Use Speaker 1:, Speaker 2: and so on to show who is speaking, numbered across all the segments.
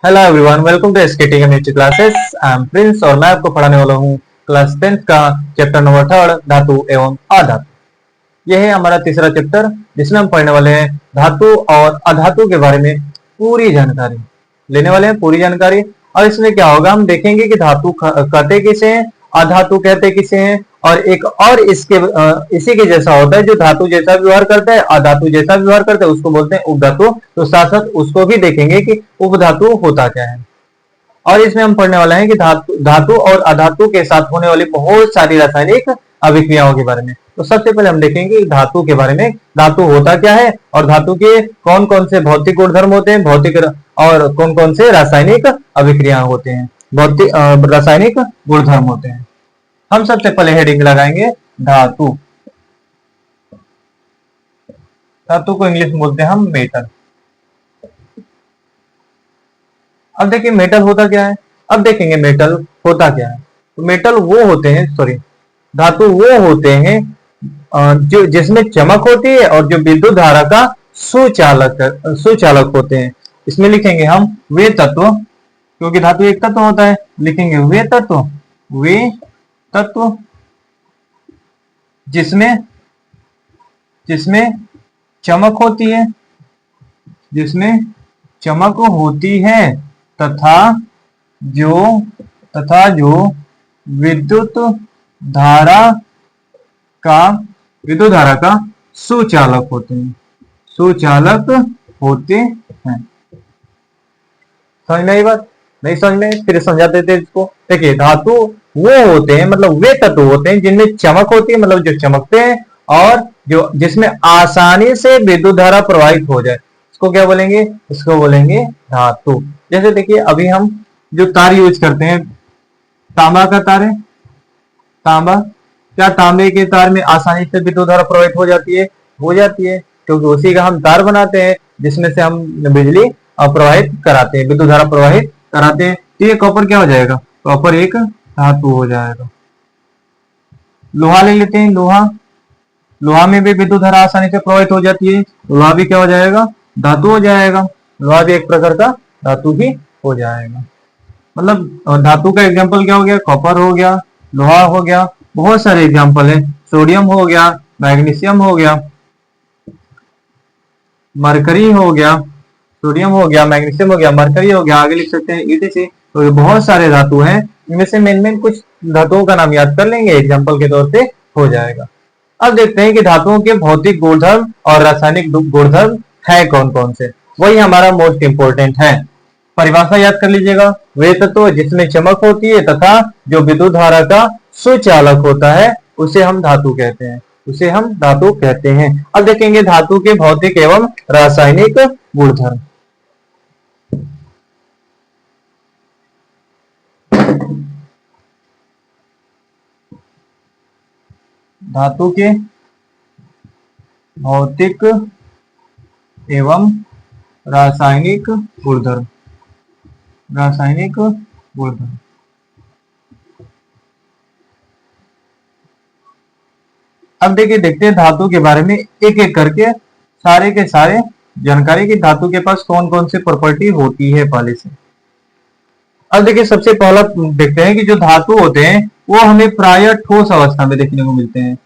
Speaker 1: Hello everyone, welcome to SK chemistry classes. I am Prince और मैं आपको पढ़ाने वाला हूँ क्लास 10th का चैप्टर नंबर 3 धातु एवं अधातु। यह है हमारा तीसरा चैप्टर जिसमें हम पढ़ने वाले हैं धातु और अधातु के बारे में पूरी जानकारी लेने वाले हैं, पूरी जानकारी। और इसमें क्या होगा, हम देखेंगे कि धातु कहते किसे हैं, अधातु कहते किसे हैं, और एक और इसके इसी के जैसा होता है जो धातु जैसा व्यवहार करता है, अधातु जैसा व्यवहार करता है, उसको बोलते हैं उपधातु। तो साथ साथ उसको भी देखेंगे कि उपधातु होता क्या है। और इसमें हम पढ़ने वाले हैं कि धातु और अधातु के साथ होने वाली बहुत सारी रासायनिक अभिक्रियाओं के बारे में। तो सबसे पहले हम देखेंगे धातु के बारे में, धातु होता क्या है और धातु के कौन कौन से भौतिक गुणधर्म होते हैं, भौतिक और कौन कौन से रासायनिक अभिक्रिया होते हैं, भौतिक रासायनिक गुणधर्म होते हैं। हम सबसे पहले हेडिंग लगाएंगे धातु। धातु को इंग्लिश में बोलते हैं हम मेटल। अब देखिए मेटल होता क्या है। अब देखेंगे मेटल होता क्या है। तो मेटल वो होते हैं, सॉरी, धातु वो होते हैं जो जिसमें चमक होती है और जो विद्युत धारा का सुचालक होते हैं। इसमें लिखेंगे हम वे तत्व, क्योंकि धातु एक तत्व होता है, लिखेंगे वे तत्व जिसमें जिसमें चमक होती है, जिसमें चमक होती है तथा जो विद्युत धारा का सुचालक होते हैं, समझ में आई बात? नहीं समझ में, फिर समझा देते इसको। देखिए धातु वो होते हैं, मतलब वे तत्व होते हैं जिनमें चमक होती है, मतलब जो चमकते हैं, और जो जिसमें आसानी से विद्युत धारा प्रवाहित हो जाए, इसको क्या बोलेंगे? इसको बोलेंगे धातु। जैसे देखिए अभी हम जो तार यूज करते हैं, तांबा का तार है, तांबा, क्या तांबे के तार में आसानी से विद्युत धारा प्रवाहित हो जाती है? हो जाती है, क्योंकि उसी का हम तार बनाते हैं जिसमें से हम बिजली प्रवाहित कराते हैं, विद्युत धारा प्रवाहित कराते हैं। तो ये कॉपर क्या हो जाएगा? कॉपर एक धातु हो जाएगा। लोहा ले लेते हैं, लोहा में भी विद्युत धारा आसानी से प्रवाहित हो जाती है, लोहा भी क्या हो जाएगा? धातु हो जाएगा। लोहा भी एक प्रकार का धातु ही हो जाएगा। मतलब धातु का एग्जांपल क्या हो गया? कॉपर हो गया, लोहा हो गया, बहुत सारे एग्जांपल है। सोडियम हो गया, मैग्नीशियम हो गया, मरकरी हो गया, सोडियम हो गया, मैग्नीशियम हो गया, मरकरी हो गया, आगे लिख सकते हैं ईटीसी। तो ये बहुत सारे धातु हैं, इनमें से मेन कुछ धातुओं का नाम याद कर लेंगे, एग्जांपल के तौर पे हो जाएगा। अब देखते हैं कि धातुओं के भौतिक गुणधर्म और रासायनिक गुणधर्म है कौन कौन से, वही हमारा मोस्ट इंपोर्टेंट है। परिभाषा याद कर लीजिएगा, वे तत्व जिसमें चमक होती है तथा जो विद्युत धारा का सुचालक होता है उसे हम धातु कहते हैं, उसे हम धातु कहते हैं। अब देखेंगे धातु के भौतिक एवं रासायनिक गुणधर्म। धातु के भौतिक एवं रासायनिक गुणधर्म, रासायनिक गुणधर्म। अब देखिए, देखते हैं धातु के बारे में एक एक करके सारे के सारे जानकारी की धातु के पास कौन कौन सी प्रॉपर्टी होती है पहले से। अब देखिए सबसे पहला देखते हैं कि जो धातु होते हैं वो हमें प्रायः ठोस अवस्था में देखने को मिलते हैं।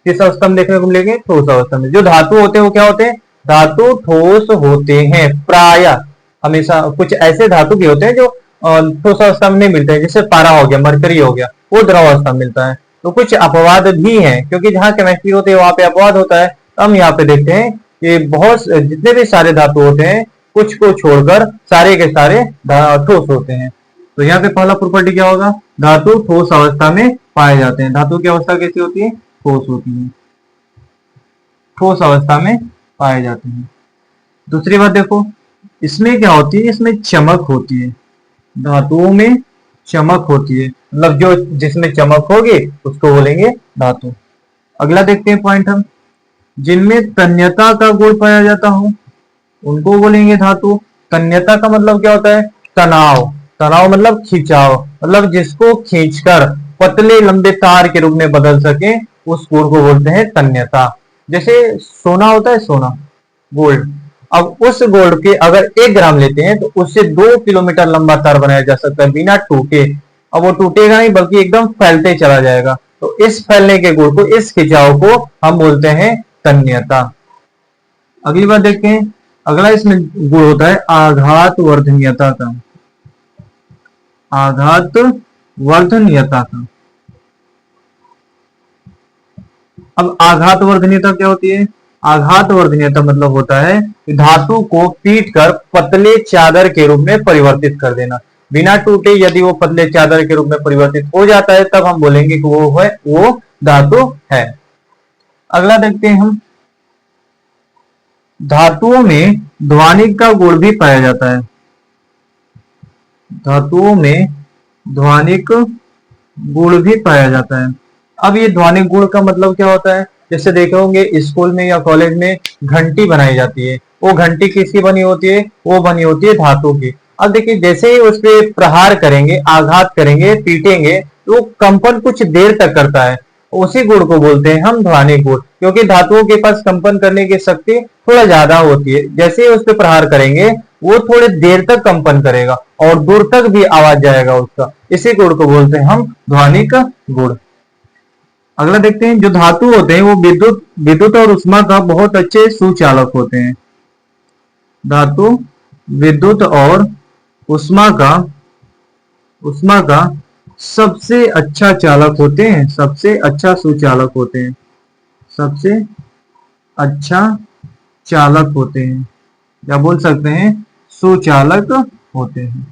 Speaker 1: किस अवस्था में देखने को मिलेंगे? ठोस अवस्था में। जो धातु होते हैं वो क्या होते हैं? धातु ठोस होते हैं प्रायः। हमेशा कुछ ऐसे धातु भी होते हैं जो ठोस अवस्था में नहीं मिलते हैं, जैसे पारा हो गया, मरकरी हो गया, वो द्रव अवस्था में मिलता है। तो कुछ अपवाद भी हैं, क्योंकि जहां केमिस्ट्री होती है वहां पे अपवाद होता है। तो हम यहाँ पे देखते हैं कि बहुत जितने भी सारे धातु होते हैं, कुछ को छोड़कर सारे के सारे ठोस होते हैं। तो यहाँ पे पहला प्रॉपर्टी क्या होगा? धातु ठोस अवस्था में पाए जाते हैं। धातु की अवस्था कैसी होती है? ठोस होती है, ठोस अवस्था में पाए जाते हैं। दूसरी बात देखो, इसमें क्या होती है? इसमें चमक होती है, धातुओं में चमक होती है, मतलब जो जिसमें चमक होगी उसको बोलेंगे धातु। अगला देखते हैं पॉइंट हम, जिनमें तन्यता का गुण पाया जाता हो उनको बोलेंगे धातु। तन्यता का मतलब क्या होता है? तनाव, तनाव मतलब खिंचाव, मतलब जिसको खींचकर पतले लंबे तार के रूप में बदल सके उस गुण को बोलते हैं तन्यता। जैसे सोना होता है, सोना, गोल्ड, अब उस गोल्ड के अगर 1 ग्राम लेते हैं तो उससे 2 किलोमीटर लंबा तार बनाया जा सकता है बिना टूटे। अब वो टूटेगा नहीं बल्कि एकदम फैलते चला जाएगा। तो इस फैलने के गुण को, इस खिंचाव को हम बोलते हैं तन्यता। अगली बात देखते हैं, अगला इसमें गुण होता है आघात वर्धनीयता का। आघात वर्धनीयता का। अब आघात वर्धनीयता क्या होती है? आघात वर्धनीयता मतलब होता है धातु को पीट कर पतले चादर के रूप में परिवर्तित कर देना। बिना टूटे यदि वो पतले चादर के रूप में परिवर्तित हो जाता है तब हम बोलेंगे कि वो धातु है। अगला देखते हैं हम, धातुओं में ध्वनिक का गुण भी पाया जाता है। धातुओं में ध्वनिक गुण भी पाया जाता है। अब ये ध्वनिक गुण का मतलब क्या होता है? जैसे देखे होंगे स्कूल में या कॉलेज में घंटी बनाई जाती है, वो घंटी किसकी बनी होती है? वो बनी होती है धातु की। अब देखिए जैसे ही उस पर प्रहार करेंगे, आघात करेंगे, पीटेंगे तो वो कंपन कुछ देर तक करता है। उसी गुण को बोलते हैं हम ध्वनिक गुण, क्योंकि धातुओं के पास कंपन करने की शक्ति थोड़ा ज्यादा होती है। जैसे ही उस पर प्रहार करेंगे वो थोड़ी देर तक कंपन करेगा और दूर तक भी आवाज जाएगा उसका। इसी गुण को बोलते हैं हम ध्वनिक गुण। अगला देखते हैं, जो धातु होते हैं वो विद्युत और उष्मा का बहुत अच्छे सुचालक होते हैं। धातु विद्युत और उष्मा का सबसे अच्छा चालक होते हैं, सबसे अच्छा सुचालक होते हैं, सबसे अच्छा चालक होते हैं, या बोल सकते हैं सुचालक होते हैं।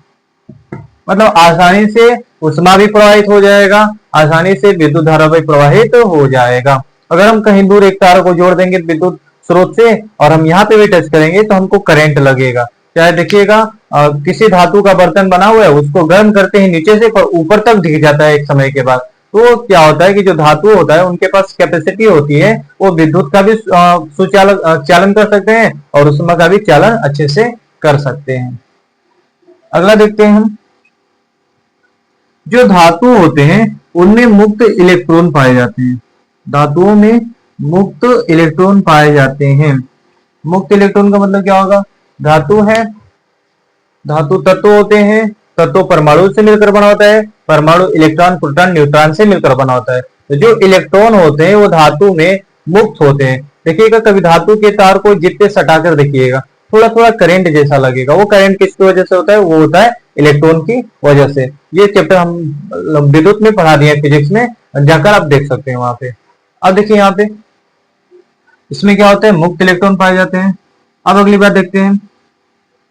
Speaker 1: मतलब आसानी से उष्मा भी प्रवाहित हो जाएगा, आसानी से विद्युत धारा भी प्रवाहित हो जाएगा। अगर हम कहीं दूर एक तार को जोड़ देंगे विद्युत स्रोत से और हम यहाँ पे भी टच करेंगे तो हमको करंट लगेगा। चाहे देखिएगा किसी धातु का बर्तन बना हुआ है, उसको गर्म करते ही नीचे से ऊपर तक दिख जाता है एक समय के बाद। तो क्या होता है कि जो धातु होता है उनके पास कैपेसिटी होती है, वो विद्युत का भी चालन कर सकते हैं और उष्मा का भी चालन अच्छे से कर सकते हैं। अगला देखते हैं हम, जो धातु होते हैं उनमें मुक्त इलेक्ट्रॉन पाए जाते हैं। धातुओं में मुक्त इलेक्ट्रॉन पाए जाते हैं। मुक्त इलेक्ट्रॉन का मतलब क्या होगा? धातु है, धातु तत्व होते हैं, तत्व परमाणु से मिलकर बना होता है, परमाणु इलेक्ट्रॉन प्रोटॉन न्यूट्रॉन से मिलकर बना होता है। तो जो इलेक्ट्रॉन होते हैं वो धातु में मुक्त होते हैं। देखिएगा कभी धातु के तार को जितने सटाकर देखिएगा थोड़ा थोड़ा करंट जैसा लगेगा, वो करंट किसकी वजह से होता है? वो होता है इलेक्ट्रॉन की वजह से। ये चैप्टर हम विद्युत में पढ़ा दिए फिजिक्स में, जाकर आप देख सकते हैं वहां पे। अब देखिए यहाँ पे इसमें क्या होता है? मुक्त इलेक्ट्रॉन पाए जाते हैं। अब अगली बात देखते हैं,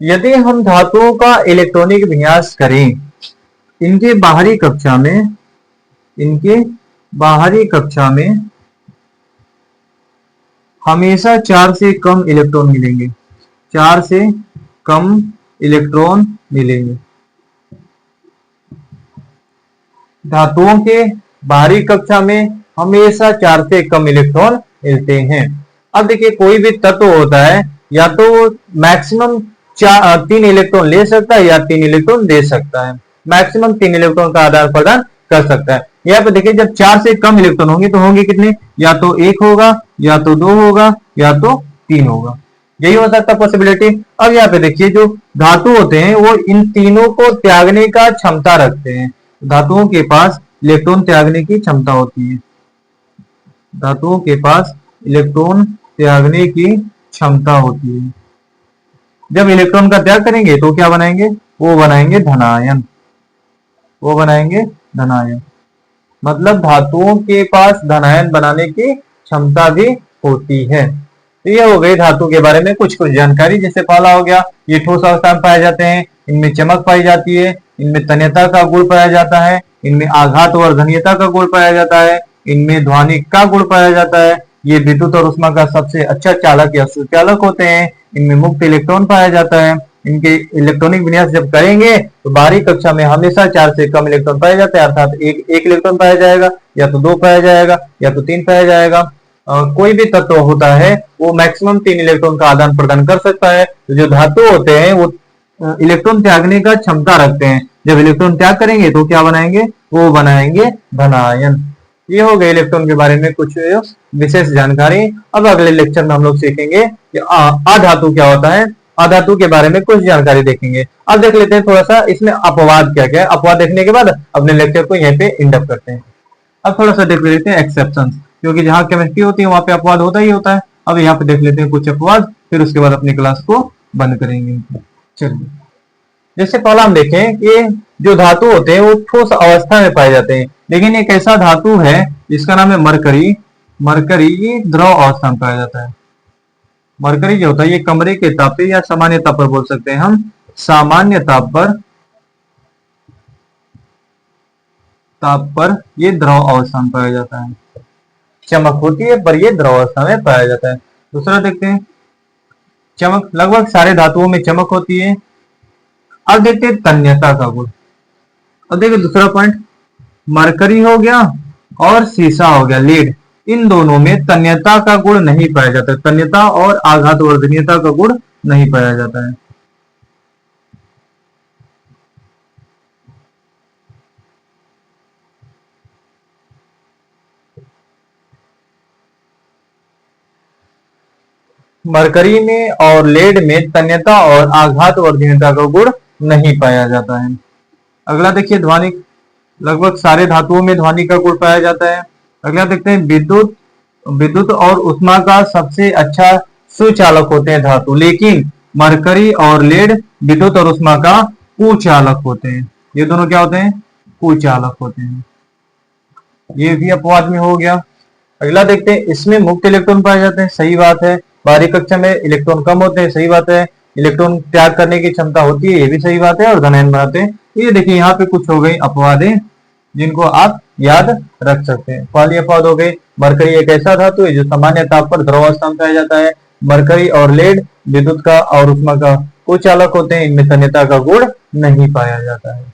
Speaker 1: यदि हम धातुओं का इलेक्ट्रॉनिक विन्यास करें, इनके बाहरी कक्षा में हमेशा 4 से कम इलेक्ट्रॉन मिलेंगे। 4 से कम इलेक्ट्रॉन मिलेंगे। धातुओं के बाहरी कक्षा में हमेशा 4 से कम इलेक्ट्रॉन मिलते हैं। अब देखिए कोई भी तत्व होता है या तो मैक्सिमम 3 इलेक्ट्रॉन ले सकता है या 3 इलेक्ट्रॉन दे सकता है। मैक्सिमम 3 इलेक्ट्रॉन का आदान प्रदान कर सकता है। यहाँ पे देखिए जब 4 से कम इलेक्ट्रॉन होंगे तो होंगे कितने? या तो 1 होगा, या तो 2 होगा, या तो 3 होगा। यही हो सकता है पॉसिबिलिटी। अब यहाँ पे देखिए जो धातु होते हैं वो इन तीनों को त्यागने का क्षमता रखते हैं। धातुओं के पास इलेक्ट्रॉन त्यागने की क्षमता होती है। धातुओं के पास इलेक्ट्रॉन त्यागने की क्षमता होती है। जब इलेक्ट्रॉन का त्याग करेंगे तो क्या बनाएंगे? वो बनाएंगे धनायन। वो बनाएंगे धनायन। मतलब धातुओं के पास धनायन बनाने की क्षमता भी होती है। तो ये हो गई धातु के बारे में कुछ जानकारी। जैसे पहला हो गया, ये ठोस अवस्था में पाए जाते हैं, इनमें चमक पाई जाती है, इनमें तन्यता का गुण पाया जाता है, इनमें आघात वर्धनीयता का गुण पाया जाता है, इनमें ध्वनिक का गुण पाया जाता है। ये विद्युत और उष्मा का सबसे अच्छा चालक या सुचालक होते हैं। इनमें मुक्त इलेक्ट्रॉन पाया जाता है। इनके इलेक्ट्रॉनिक विन्यास जब करेंगे तो बाहरी कक्षा में हमेशा 4 से कम इलेक्ट्रॉन पाए जाते हैं, अर्थात एक इलेक्ट्रॉन पाया जाएगा, या तो 2 पाया जाएगा, या तो 3 पाया जाएगा। कोई भी तत्व होता है वो मैक्सिमम 3 इलेक्ट्रॉन का आदान प्रदान कर सकता है। तो जो धातु होते हैं वो इलेक्ट्रॉन त्यागने का क्षमता रखते हैं। जब इलेक्ट्रॉन त्याग करेंगे तो क्या बनाएंगे? वो बनाएंगे धनायन। ये हो गए इलेक्ट्रॉन के बारे में कुछ विशेष जानकारी। अब अगले लेक्चर में हम लोग सीखेंगे कि अधातु क्या होता है, अधातु के बारे में कुछ जानकारी देखेंगे। अब देख लेते हैं थोड़ा सा इसमें अपवाद क्या क्या है। अपवाद देखने के बाद अपने लेक्चर को यहीं पे इंड अप करते हैं। अब थोड़ा सा देख लेते हैं एक्सेप्शंस, क्योंकि जहां केमिस्ट्री होती है वहां पे अपवाद होता ही होता है। अब यहाँ पे देख लेते हैं कुछ अपवाद, फिर उसके बाद अपनी क्लास को बंद करेंगे। चलिए, जैसे पहला हम देखें कि जो धातु होते हैं वो ठोस अवस्था में पाए जाते हैं, लेकिन एक ऐसा धातु है जिसका नाम है मरकरी। मरकरी ये द्रव अवस्था में पाया जाता है। मरकरी जो होता है ये कमरे के ताप पे या सामान्य ताप पर बोल सकते हैं हम, सामान्य ताप पर ये द्रव अवस्था में पाया जाता है। चमक होती है पर ये द्रव अवस्था में पाया जाता है। दूसरा देखते हैं, चमक लगभग सारे धातुओं में चमक होती है। अब देखते हैं तन्यता का गुण। अब देखिए दूसरा पॉइंट, मरकरी हो गया और सीसा हो गया, लीड, इन दोनों में तन्यता का गुण नहीं पाया जाता है। तन्यता और आघातवर्धनीयता का गुण नहीं पाया जाता है। मरकरी में और लेड में तन्यता और आघातवर्धनीयता का गुण नहीं पाया जाता है। अगला देखिए ध्वनिक, लगभग सारे धातुओं में ध्वनि का गुण पाया जाता है। अगला देखते हैं विद्युत। विद्युत और उष्मा का सबसे अच्छा सुचालक होते हैं धातु, लेकिन मरकरी और लेड विद्युत और उष्मा का कुचालक होते हैं। ये दोनों क्या होते हैं? कुचालक होते हैं। ये भी अपवाद में हो गया। अगला देखते हैं, इसमें मुक्त इलेक्ट्रॉन पाए जाते हैं, सही बात है। बाहरी कक्षा में इलेक्ट्रॉन कम होते हैं, सही बात है। इलेक्ट्रॉन त्याग करने की क्षमता होती है, ये भी सही बात है। और धनायन बनाते हैं। ये देखिए यहाँ पे कुछ हो गई अपवाद है जिनको आप याद रख सकते हैं। पहली अपवाद हो गई, मरकरी एक ऐसा धातु है जो सामान्य ताप पर द्रवावस्था में पाया जाता है। मरकरी और लेड विद्युत का और उष्मा का कुचालक होते हैं, इनमें तन्यता का गुण नहीं पाया जाता है।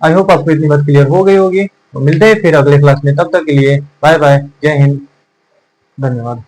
Speaker 1: आई होप आपको इतनी बात क्लियर हो गई होगी। तो मिलते हैं फिर अगले क्लास में, तब तक के लिए बाय बाय, जय हिंद, धन्यवाद।